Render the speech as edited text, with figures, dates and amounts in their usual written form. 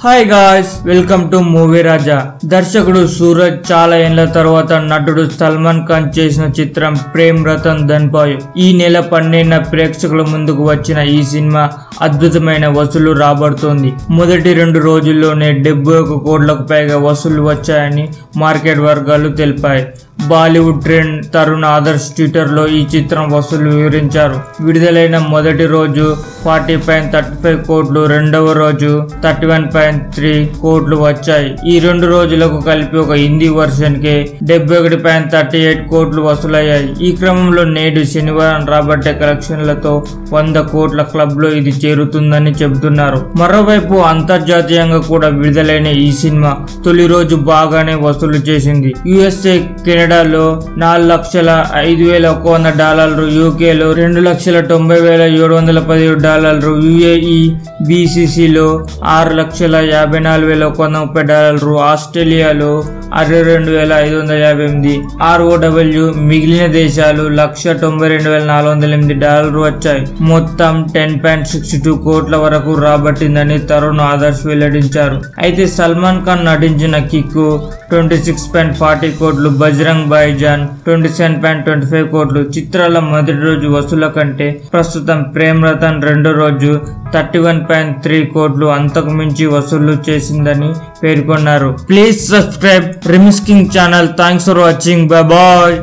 Hi guys, welcome to movie Raja. దర్శకుడు సూరజ్ చాలా ఏళ్ల తర్వాత నటుడు సల్మాన్ ఖాన్ చేసిన చిత్రం ప్రేమ్ రతన్ ధన్ భాయ్ ఈ నెల 12న ప్రేక్షకుల ముందుకు వచ్చిన ఈ సినిమా అద్భుతమైన వసూలు రాబడుతోంది. మొదటి 2 రోజుల్లోనే 71 కోట్లకు పైగా వసూళ్లు వచ్చాయని మార్కెట్ వర్గాలు తెలిపాయి. బాలీవుడ్ ట్రెండ్ తరుణ్ ఆదర్శ్ ట్విట్టర్ లో ఈ చిత్రం వసూలు వివరించారు. విడుదలైన మొదటి రోజు 40.35 కోట్లు, రెండవ రోజు 31.3 కోట్లు వచ్చాయి. ఈ 2 రోజులకు కలిపి ఒక హిందీ వర్షన్ కి 71.38 కోట్లు వసూలయ్యాయి. ఈ క్రమంలో నేడు శనివారం రాబట్టే కలెక్షన్లతో 100 కోట్ల క్లబ్ లో ఇది చేరుతుందని చెబుతున్నారు. మరోవైపు అంతర్జాతీయంగా కూడా విడుదలైన ఈ సినిమా తొలి రోజు బాగానే వసూలు చేసింది. USA, కెనడాలో $4,05,100, యూకేలో $2,90,717, UAE, BCCలో $6,54,130, ఆస్ట్రేలియాలో $62,558, ROW మిగిలిన దేశాలు $1,92,408 వచ్చాయి. మొత్తం 10.62 కోట్ల వరకు రాబట్టిందని తరుణ్ ఆదర్శ్ వెల్లడించారు. అయితే సల్మాన్ ఖాన్ నటించిన కిక్కు 26.40 కోట్లు, బజరంగ్ భాయిజాన్ 27.25 కోట్లు. చిత్రాల మొదటి రోజు వసూళ్ల కంటే ప్రస్తుతం ప్రేమ్ రతన్ రెండో రోజు 31.3 కోట్లు అంతకు మించి వసూళ్లు చేసిందని పేర్కొన్నారు. ప్లీజ్ సబ్స్క్రైబ్ రిమిస్ king channel. Thanks for watching. Bye bye.